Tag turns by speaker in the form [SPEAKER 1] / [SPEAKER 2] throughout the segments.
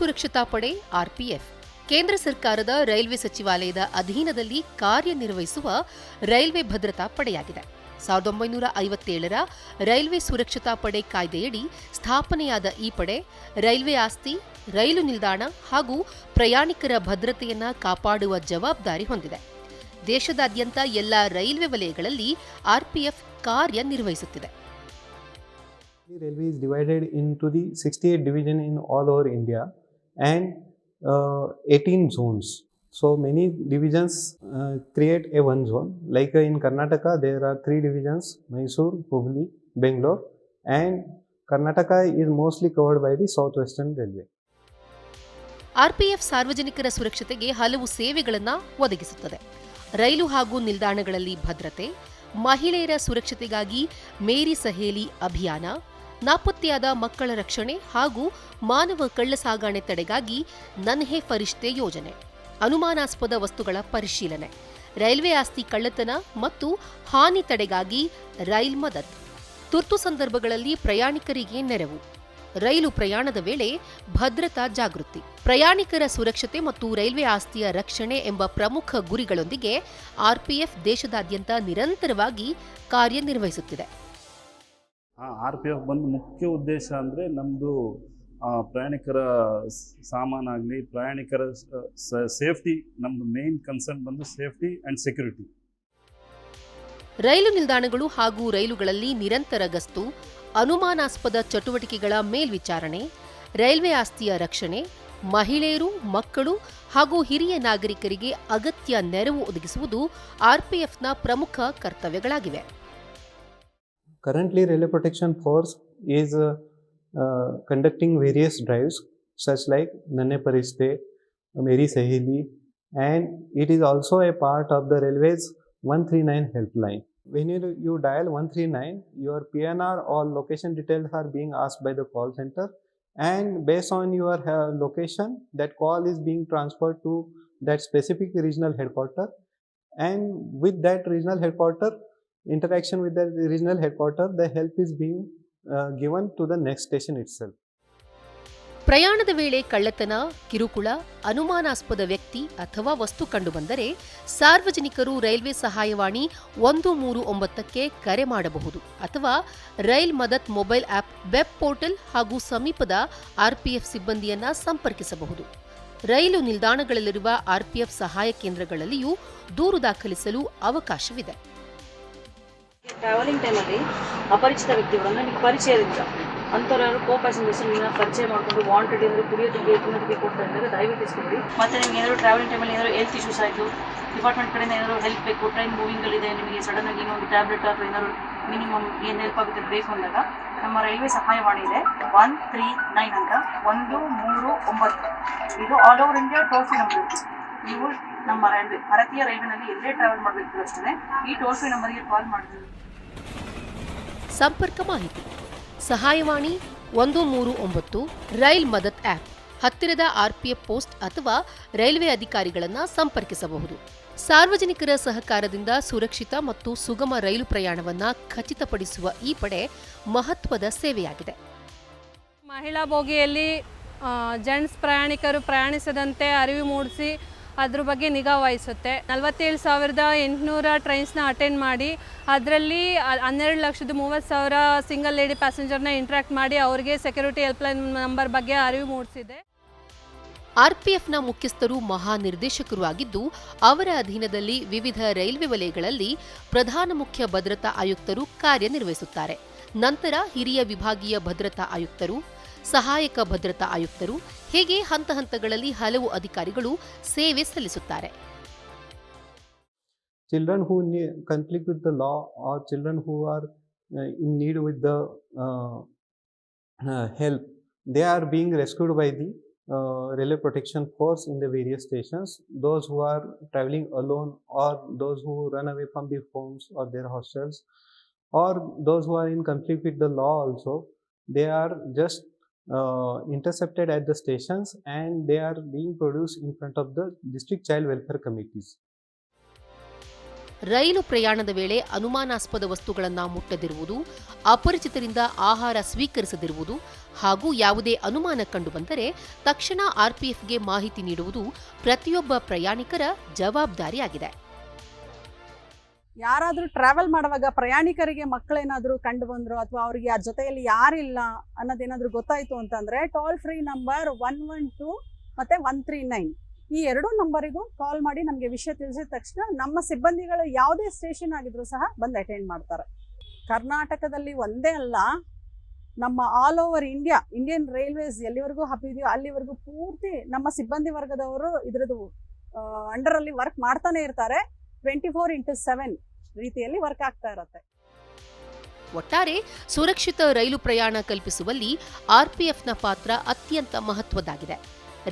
[SPEAKER 1] ಸುರಕ್ಷತಾ ಪಡೆ ಆರ್ಪಿಎಫ್ ಕೇಂದ್ರ ಸರ್ಕಾರದ ರೈಲ್ವೆ ಸಚಿವಾಲಯದ ಅಧೀನದಲ್ಲಿ ಕಾರ್ಯನಿರ್ವಹಿಸುವ ರೈಲ್ವೆ ಭದ್ರತಾ ಪಡೆಯಾಗಿದೆ. 1957ರ ರೈಲ್ವೆ ಸುರಕ್ಷತಾ ಪಡೆ ಕಾಯ್ದೆಯಡಿ ಸ್ಥಾಪನೆಯಾದ ಈ ಪಡೆ ರೈಲ್ವೆ ಆಸ್ತಿ, ರೈಲು ನಿಲ್ದಾಣ ಹಾಗೂ ಪ್ರಯಾಣಿಕರ ಭದ್ರತೆಯನ್ನ ಕಾಪಾಡುವ ಜವಾಬ್ದಾರಿ ಹೊಂದಿದೆ. ದೇಶದಾದ್ಯಂತ ಎಲ್ಲ ರೈಲ್ವೆ ವಲಯಗಳಲ್ಲಿ ಆರ್ಪಿಎಫ್ ಕಾರ್ಯನಿರ್ವಹಿಸುತ್ತಿದೆ.
[SPEAKER 2] Railway is divided into the 68 division in all over India and 18 zones. So many divisions create a one zone. Like in Karnataka, there are 3 divisions: Mysore, Hubli, Bangalore, and Karnataka is mostly covered by the Southwestern Railway.
[SPEAKER 1] RPF ಸಾರ್ವಜನಿಕರ ಸುರಕ್ಷತೆಗೆ ಹಲವು ಸೇವೆಗಳನ್ನು ಒದಗಿಸುತ್ತದೆ. ರೈಲು ಹಾಗೂ ನಿಲ್ದಾಣಗಳಲ್ಲಿ ಭದ್ರತೆ, ಮಹಿಳೆಯರ ಸುರಕ್ಷತೆಗಾಗಿ ಮೇರಿ ಸಹೇಲಿ ಅಭಿಯಾನ, ನಾಪತ್ತೆಯಾದ ಮಕ್ಕಳ ರಕ್ಷಣೆ ಹಾಗೂ ಮಾನವ ಕಳ್ಳಸಾಗಣೆ ತಡೆಗಾಗಿ ನನ್ಹೆ ಫರಿಷ್ತೆ ಯೋಜನೆ, ಅನುಮಾನಾಸ್ಪದ ವಸ್ತುಗಳ ಪರಿಶೀಲನೆ, ರೈಲ್ವೆ ಆಸ್ತಿ ಕಳ್ಳತನ ಮತ್ತು ಹಾನಿ ತಡೆಗಾಗಿ ರೈಲ್ ಮದತ್, ತುರ್ತು ಸಂದರ್ಭಗಳಲ್ಲಿ ಪ್ರಯಾಣಿಕರಿಗೆ ನೆರವು, ರೈಲು ಪ್ರಯಾಣದ ವೇಳೆ ಭದ್ರತಾ ಜಾಗೃತಿ, ಪ್ರಯಾಣಿಕರ ಸುರಕ್ಷತೆ ಮತ್ತು ರೈಲ್ವೆ ಆಸ್ತಿಯ ರಕ್ಷಣೆ ಎಂಬ ಪ್ರಮುಖ ಗುರಿಗಳೊಂದಿಗೆ ಆರ್ಪಿಎಫ್ ದೇಶದಾದ್ಯಂತ ನಿರಂತರವಾಗಿ ಕಾರ್ಯನಿರ್ವಹಿಸುತ್ತಿದೆ.
[SPEAKER 3] ಆರ್ಪಿಎಫ್ ಬಂದು ಮುಖ್ಯ ಉದ್ದೇಶ ಅಂದರೆ ನಮ್ಮದು ಪ್ರಯಾಣಿಕರ ಸಾಮಾನಾಗಲಿ, ಪ್ರಯಾಣಿಕರ ಸೇಫ್ಟಿ, ನಮ್ಮದು ಮೇನ್ ಕನ್ಸರ್ನ್ ಬಂದು ಸೇಫ್ಟಿ ಆ್ಯಂಡ್ ಸೆಕ್ಯೂರಿಟಿ.
[SPEAKER 1] ರೈಲು ನಿಲ್ದಾಣಗಳು ಹಾಗೂ ರೈಲುಗಳಲ್ಲಿ ನಿರಂತರ ಗಸ್ತು, ಅನುಮಾನಾಸ್ಪದ ಚಟುವಟಿಕೆಗಳ ಮೇಲ್ವಿಚಾರಣೆ, ರೈಲ್ವೆ ಆಸ್ತಿಯ ರಕ್ಷಣೆ, ಮಹಿಳೆಯರು, ಮಕ್ಕಳು ಹಾಗೂ ಹಿರಿಯ ನಾಗರಿಕರಿಗೆ ಅಗತ್ಯ ನೆರವು ಒದಗಿಸುವುದು ಆರ್ಪಿಎಫ್ನ ಪ್ರಮುಖ ಕರ್ತವ್ಯಗಳಾಗಿವೆ.
[SPEAKER 2] Currently, Railway Protection Force is conducting various drives such like Nanne Parishte, Meri Saheli, and it is also a part of the Railway's 139 helpline. When you dial 139, your PNR or location details are being asked by the call center, and based on your location, that call is being transferred to that specific regional headquarter, and with that regional headquarter interaction with the regional headquarter, the help is being given to the next station itself.
[SPEAKER 1] ಪ್ರಯಾಣದ ವೇಳೆ ಕಳ್ಳತನ, ಕಿರುಕುಳ, ಅನುಮಾನಾಸ್ಪದ ವ್ಯಕ್ತಿ ಅಥವಾ ವಸ್ತು ಕಂಡುಬಂದರೆ ಸಾರ್ವಜನಿಕರು ರೈಲ್ವೆ ಸಹಾಯವಾಣಿ 139ಕ್ಕೆ ಕರೆ ಮಾಡಬಹುದು ಅಥವಾ rail Madad mobile app, web portal ಹಾಗೂ ಸಮೀಪದ ಆರ್ಪಿಎಫ್ ಸಿಬ್ಬಂದಿಯನ್ನ ಸಂಪರ್ಕಿಸಬಹುದು. ರೈಲು ನಿಲ್ದಾಣಗಳಲ್ಲಿರುವ ಆರ್ಪಿಎಫ್ ಸಹಾಯ ಕೇಂದ್ರಗಳಲ್ಲಿಯೂ ದೂರು ದಾಖಲಿಸಲು ಅವಕಾಶವಿದೆ.
[SPEAKER 4] ಟ್ರಾವೆಲಿಂಗ್ ಟೈಮಲ್ಲಿ ಅಪರಿಚಿತ ವ್ಯಕ್ತಿಗಳನ್ನು ನಿಮಗೆ ಪರಿಚಯದಿಂದ ಅಂಥವ್ರು ಕೋ ಪ್ಯಾಸೆಂಜರ್ಸ್ ಪರಿಚಯ ಮಾಡಿಕೊಂಡು ವಾಂಟೆಡ್ ಏನಾದರೂ ಕುಡಿಯೋದಕ್ಕೆ ತಿನ್ನೋದಕ್ಕೆ ಕೊಡ್ತಾ ಇದ್ದರೆ ದಯವಿಟ್ಟು ಇಸ್ಕೊಬಿಡಿ. ಮತ್ತು ನಿಮ್ಗೆ ಏನಾದರೂ ಟ್ರಾವೆಲಿಂಗ್ ಟೈಮಲ್ಲಿ ಏನಾದರೂ ಹೆಲ್ತ್ ಇಶ್ಯೂಸ್ ಆಯಿತು, ಡಿಪಾರ್ಟ್ಮೆಂಟ್ ಕಡೆಯಿಂದ ಏನಾದರೂ ಹೆಲ್ಪ್ ಬೇಕು, ಟ್ರೈನ್ ಮೂವಿಂಗಲ್ಲಿದೆ, ನಿಮಗೆ ಸಡನ್ನಾಗಿ ಏನೋ ಒಂದು ಟ್ಯಾಬ್ಲೆಟ್ ಅಥವಾ ಏನಾದರೂ ಮಿನಿಮಮ್ ಏನು ಹೆಲ್ಪ್ ಆಗುತ್ತೆ ಬೇಕು ಅಂದಾಗ ನಮ್ಮ ರೈಲ್ವೆ ಸಹಾಯವಾಣಿ ಇದೆ 139 ಅಂತ 139. ಇದು all over India toll free number. ನೀವು ನಮ್ಮ ಭಾರತೀಯ ರೈಲ್ವೆನಲ್ಲಿ ಎಲ್ಲೇ ಟ್ರಾವೆಲ್ ಮಾಡಬೇಕು ಅಷ್ಟೇ ಈ ಟೋಲ್ ಫ್ರೀ ನಂಬರ್ಗೆ ಕಾಲ್ ಮಾಡಿದ್ವಿ.
[SPEAKER 1] ಸಂಪರ್ಕ ಮಾಹಿತಿ: ಸಹಾಯವಾಣಿ 139, ರೈಲ್ ಮದತ್ ಆಪ್, ಹತ್ತಿರದ ಆರ್ಪಿಎಫ್ ಪೋಸ್ಟ್ ಅಥವಾ ರೈಲ್ವೆ ಅಧಿಕಾರಿಗಳನ್ನು ಸಂಪರ್ಕಿಸಬಹುದು. ಸಾರ್ವಜನಿಕರ ಸಹಕಾರದಿಂದ ಸುರಕ್ಷಿತ ಮತ್ತು ಸುಗಮ ರೈಲು ಪ್ರಯಾಣವನ್ನು ಖಚಿತಪಡಿಸುವ ಈ ಪಡೆ ಮಹತ್ವದ ಸೇವೆಯಾಗಿದೆ.
[SPEAKER 5] ಮಹಿಳಾ ಬೋಗಿಯಲ್ಲಿ ಜೆಂಟ್ಸ್ ಪ್ರಯಾಣಿಕರು ಪ್ರಯಾಣಿಸದಂತೆ ಅರಿವು ಮೂಡಿಸಿ ಅದ್ರ ಬಗ್ಗೆ ನಿಗಾ ವಹಿಸುತ್ತೆ. 47,800 ಟ್ರೈನ್ಸ್ನ ಅಟೆಂಡ್ ಮಾಡಿ ಅದರಲ್ಲಿ 12,30,000 ಸಿಂಗಲ್ ಲೇಡಿ ಪ್ಯಾಸೆಂಜರ್ನ ಇಂಟ್ರಾಕ್ಟ್ ಮಾಡಿ ಅವರಿಗೆ ಸೆಕ್ಯೂರಿಟಿ ಹೆಲ್ಪ್ಲೈನ್ ನಂಬರ್ ಬಗ್ಗೆ ಅರಿವು ಮೂಡಿಸಿದೆ.
[SPEAKER 1] ಆರ್ಪಿಎಫ್ನ ಮುಖ್ಯಸ್ಥರು ಮಹಾನಿರ್ದೇಶಕರು ಆಗಿದ್ದು, ಅವರ ಅಧೀನದಲ್ಲಿ ವಿವಿಧ ರೈಲ್ವೆ ವಲಯಗಳಲ್ಲಿ ಪ್ರಧಾನ ಮುಖ್ಯ ಭದ್ರತಾ ಆಯುಕ್ತರು ಕಾರ್ಯನಿರ್ವಹಿಸುತ್ತಾರೆ. ನಂತರ ಹಿರಿಯ ವಿಭಾಗೀಯ ಭದ್ರತಾ ಆಯುಕ್ತರು, ಸಹಾಯಕ ಭದ್ರತಾ ಆಯುಕ್ತರು, ಹೀಗೆ ಹಂತ ಹಂತಗಳಲ್ಲಿ ಹಲವು ಅಧಿಕಾರಿಗಳು ಸೇವೆ ಸಲ್ಲಿಸುತ್ತಾರೆ.
[SPEAKER 2] Children who conflict with the law or children who are in need with the help, they are being rescued by the Railway Protection Force in the various stations. Those who are traveling alone or those who run away from their homes or their hostels, or those who are in conflict with the law also, they are just intercepted at the stations and they are being produced in front of the district child welfare committees.
[SPEAKER 1] ರೈಲು ಪ್ರಯಾಣದ ವೇಳೆ ಅನುಮಾನಾಸ್ಪದ ವಸ್ತುಗಳನ್ನು ಮುಟ್ಟದಿರುವುದು, ಅಪರಿಚಿತರಿಂದ ಆಹಾರ ಸ್ವೀಕರಿಸದಿರುವುದು ಹಾಗೂ ಯಾವುದೇ ಅನುಮಾನ ಕಂಡುಬಂದರೆ ತಕ್ಷಣ ಆರ್ಪಿಎಫ್ಗೆ ಮಾಹಿತಿ ನೀಡುವುದು ಪ್ರತಿಯೊಬ್ಬ ಪ್ರಯಾಣಿಕರ ಜವಾಬ್ದಾರಿಯಾಗಿದೆ.
[SPEAKER 6] ಯಾರಾದರೂ ಟ್ರಾವೆಲ್ ಮಾಡುವಾಗ ಪ್ರಯಾಣಿಕರಿಗೆ ಮಕ್ಕಳೇನಾದರೂ ಕಂಡು ಬಂದ್ರು ಅಥವಾ ಅವರಿಗೆ ಆ ಜೊತೆಯಲ್ಲಿ ಯಾರಿಲ್ಲ ಅನ್ನೋದೇನಾದರೂ ಗೊತ್ತಾಯಿತು ಅಂತಂದರೆ ಟೋಲ್ ಫ್ರೀ ನಂಬರ್ 112 ಮತ್ತು 139 ಈ ಎರಡೂ ನಂಬರಿಗೂ ಕಾಲ್ ಮಾಡಿ ನಮಗೆ ವಿಷಯ ತಿಳಿಸಿದ ತಕ್ಷಣ ನಮ್ಮ ಸಿಬ್ಬಂದಿಗಳು ಯಾವುದೇ ಸ್ಟೇಷನ್ ಆಗಿದ್ರೂ ಸಹ ಬಂದು ಅಟೆಂಡ್ ಮಾಡ್ತಾರೆ. ಕರ್ನಾಟಕದಲ್ಲಿ ಒಂದೇ ಅಲ್ಲ, ನಮ್ಮ ಆಲ್ ಓವರ್ ಇಂಡಿಯನ್ ರೈಲ್ವೇಸ್ ಎಲ್ಲಿವರೆಗೂ ಹಬ್ಬಿದೆಯೋ ಅಲ್ಲಿವರೆಗೂ ಪೂರ್ತಿ ನಮ್ಮ ಸಿಬ್ಬಂದಿ ವರ್ಗದವರು ಇದರದ್ದು ಅಂಡರಲ್ಲಿ ವರ್ಕ್ ಮಾಡ್ತಾನೆ ಇರ್ತಾರೆ. 24/7 ರೀತಿಯಲ್ಲಿ ವರ್ಕ್ ಆಗ್ತಾ ಇರುತ್ತೆ.
[SPEAKER 1] ಒಟ್ಟಾರೆ ಸುರಕ್ಷಿತ ರೈಲು ಪ್ರಯಾಣ ಕಲ್ಪಿಸುವಲ್ಲಿ ಆರ್ಪಿಎಫ್ನ ಪಾತ್ರ ಅತ್ಯಂತ ಮಹತ್ವದ್ದಾಗಿದೆ.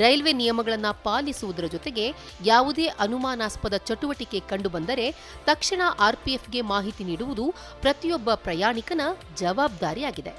[SPEAKER 1] ರೈಲ್ವೆ ನಿಯಮಗಳನ್ನು ಪಾಲಿಸುವುದರ ಜೊತೆಗೆ ಯಾವುದೇ ಅನುಮಾನಾಸ್ಪದ ಚಟುವಟಿಕೆ ಕಂಡುಬಂದರೆ ತಕ್ಷಣ ಆರ್ಪಿಎಫ್ಗೆ ಮಾಹಿತಿ ನೀಡುವುದು ಪ್ರತಿಯೊಬ್ಬ ಪ್ರಯಾಣಿಕನ ಜವಾಬ್ದಾರಿಯಾಗಿದೆ.